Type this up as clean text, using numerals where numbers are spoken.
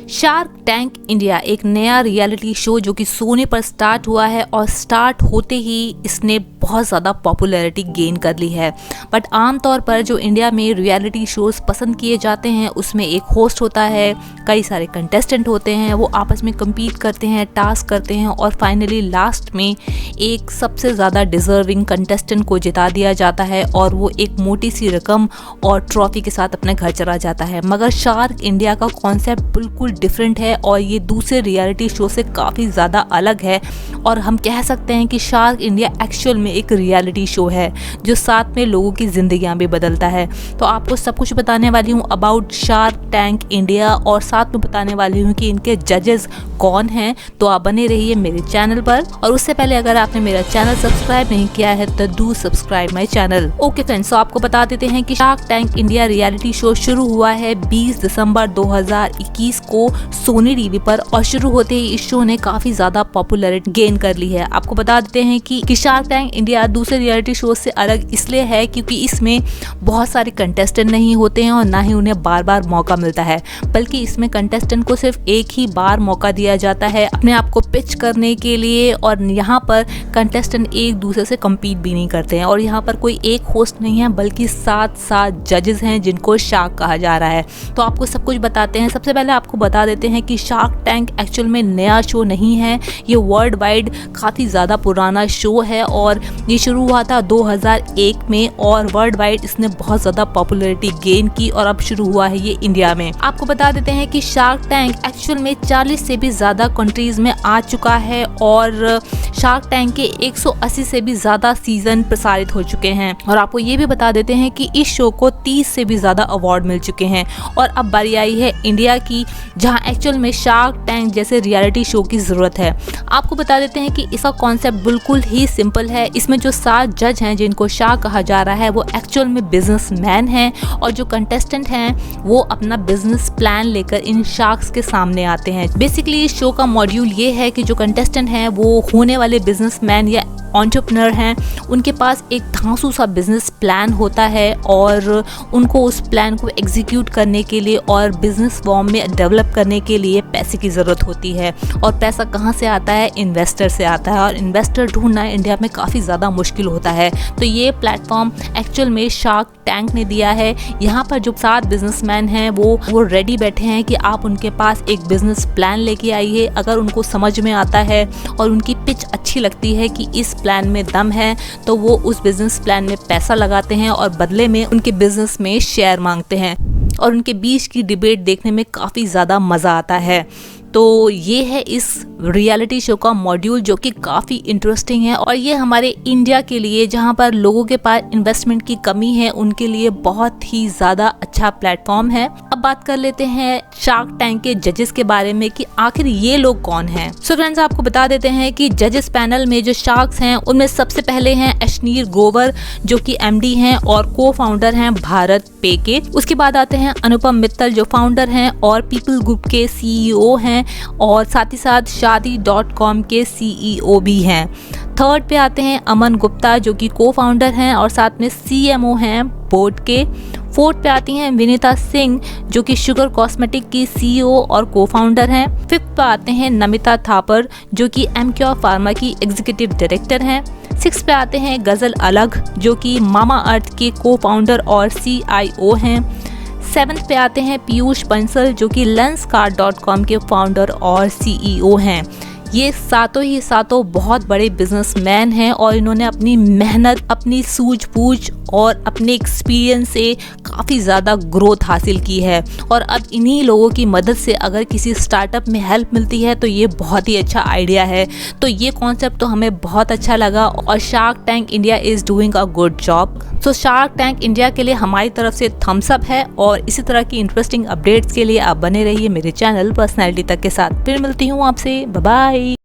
Shark tank India एक नया reality show जो कि सोनी पर स्टार्ट हुआ है और स्टार्ट होते ही इसने बहुत ज़्यादा पॉपुलैरिटी गेन कर ली है। बट आमतौर पर जो इंडिया में रियलिटी शोज़ पसंद किए जाते हैं उसमें एक होस्ट होता है, कई सारे कंटेस्टेंट होते हैं, वो आपस में कम्पीट करते हैं, टास्क करते हैं और फाइनली लास्ट में एक सबसे ज़्यादा डिज़र्विंग कंटेस्टेंट को जिता दिया जाता है और वो एक मोटी सी रकम और ट्रॉफी के साथ अपने घर चला जाता है। मगर शार्क इंडिया का कॉन्सेप्ट बिल्कुल डिफरेंट है और ये दूसरे रियलिटी शो से काफ़ी ज़्यादा अलग है और हम कह सकते हैं कि शार्क इंडिया एक्चुअल में एक रियलिटी शो है जो साथ में लोगों की ज़िंदगियां भी बदलता है। तो आपको सब कुछ बताने वाली हूँ अबाउट शार्क टैंक इंडिया और साथ में बताने वाली हूँ कि इनके जजेस कौन हैं। तो आप बने रहिए मेरे चैनल पर और उससे पहले अगर आपने मेरा चैनल सब्सक्राइब नहीं किया है तो do subscribe my channel. Okay friends, तो आपको बता देते हैं कि shark tank India reality show शुरू हुआ है 20 दिसंबर 2021 को सोनी टीवी पर और शुरू होते ही इस शो ने काफी ज्यादा पॉपुलैरिटी गेन कर ली है। आपको बता देते हैं कि शार्क टैंक इंडिया दूसरे रियलिटी शो से अलग इसलिए है क्योंकि इसमें बहुत सारे कंटेस्टेंट नहीं होते हैं और ना ही उन्हें बार बार मौका मिलता है, बल्कि इसमें कंटेस्टेंट को सिर्फ एक ही बार मौका दिया जाता है अपने आप को पिच करने के लिए। और यहाँ पर कंटेस्टेंट एक दूसरे से कम्पीट भी नहीं करते हैं और यहाँ पर कोई एक होस्ट नहीं है बल्कि 7 जजेस हैं जिनको शार्क कहा जा रहा है। तो आपको सब कुछ बताते हैं। सबसे पहले आपको बता देते हैं कि शार्क टैंक एक्चुअल में नया शो नहीं है, ये वर्ल्ड वाइड काफ़ी ज़्यादा पुराना शो है और ये शुरू हुआ था 2001 में और वर्ल्ड वाइड इसने बहुत ज़्यादा पॉपुलैरिटी गेन की और अब शुरू हुआ है ये इंडिया में। आपको बता देते हैं कि शार्क टैंक एक्चुअल में 40 से भी ज़्यादा कंट्रीज़ में आ चुका है और शार्क टैंक के 180 से भी ज़्यादा सीजन प्रसारित हो चुके हैं। और आपको ये भी बता देते हैं कि इस शो को 30 से भी ज़्यादा अवार्ड मिल चुके हैं और अब बारी आई है इंडिया की, जहां एक्चुअल में शार्क टैंक जैसे रियलिटी शो की ज़रूरत है। आपको बता देते हैं कि इसका कॉन्सेप्ट बिल्कुल ही सिंपल है। इसमें जो 7 जज हैं जिनको शार्क कहा जा रहा है वो एक्चुअल में बिजनेसमैन हैं और जो कंटेस्टेंट हैं वो अपना बिजनेस प्लान लेकर इन शार्क्स के सामने आते हैं। बेसिकली इस शो का मॉड्यूल ये है कि जो कंटेस्टेंट हैं वो होने वाले बिजनेसमैन या एंटरप्रेन्योर हैं, उनके पास एक धांसू सा बिजनेस प्लान होता है और उनको उस प्लान को एग्जीक्यूट करने के लिए और बिजनेस फॉर्म में डेवलप करने के लिए पैसे की ज़रूरत होती है। और पैसा कहाँ से आता है? इन्वेस्टर से आता है और इन्वेस्टर ढूंढना इंडिया में काफ़ी ज़्यादा मुश्किल होता है। तो ये प्लेटफॉर्म एक्चुअल में शार्क टैंक ने दिया है। यहाँ पर जो 7 बिजनेसमैन हैं वो रेडी बैठे हैं कि आप उनके पास एक बिजनेस प्लान लेके आइए। अगर उनको समझ में आता है और उनकी पिच अच्छी लगती है कि इस प्लान में दम है तो वो उस बिजनेस प्लान में पैसा लगाते हैं और बदले में उनके बिजनेस में शेयर मांगते हैं और उनके बीच की डिबेट देखने में काफ़ी ज़्यादा मज़ा आता है। तो ये है इस रियलिटी शो का मॉड्यूल जो कि काफ़ी इंटरेस्टिंग है और ये हमारे इंडिया के लिए, जहाँ पर लोगों के पास इन्वेस्टमेंट की कमी है, उनके लिए बहुत ही ज़्यादा अच्छा प्लेटफॉर्म है। अब बात कर लेते हैं शार्क टैंक के जजेस के बारे में कि आखिर ये लोग कौन हैं। सो फ्रेंड्स, आपको बता देते हैं कि जजेस पैनल में जो शार्क्स हैं उनमें सबसे पहले हैं अश्नीर ग्रोवर जो कि MD हैं और को फाउंडर हैं भारत पे के। उसके बाद आते हैं अनुपम मित्तल जो फाउंडर हैं और पीपल ग्रुप के CEO हैं और साथ ही साथ शादी.com के CEO भी हैं। थर्ड पे आते हैं अमन गुप्ता जो कि को फाउंडर हैं और साथ में CMO हैं बोर्ड के। फोर्थ पे आती हैं विनीता सिंह जो कि शुगर कॉस्मेटिक की CEO और को फाउंडर हैं। फिफ्थ पे आते हैं नमिता थापर जो कि एमक्योर फार्मा की एग्जीक्यूटिव डायरेक्टर हैं। सिक्स पे आते हैं गजल अलग जो कि मामा अर्थ के को फाउंडर और CIO हैं। 7th पे आते हैं पीयूष बंसल जो कि lenskart.com के फाउंडर और CEO हैं। ये सातों बहुत बड़े बिजनेसमैन हैं और इन्होंने अपनी मेहनत, अपनी सूझबूझ और अपने एक्सपीरियंस से काफ़ी ज़्यादा ग्रोथ हासिल की है और अब इन्हीं लोगों की मदद से अगर किसी स्टार्टअप में हेल्प मिलती है तो ये बहुत ही अच्छा आइडिया है। तो ये कॉन्सेप्ट तो हमें बहुत अच्छा लगा और shark tank India is doing a good job. So shark tank India के लिए हमारी तरफ से थम्स अप है और इसी तरह की इंटरेस्टिंग अपडेट्स के लिए आप बने रहिए मेरे चैनल पर्सनैलिटी तक के साथ। फिर मिलती हूँ आपसे, बाय बाय।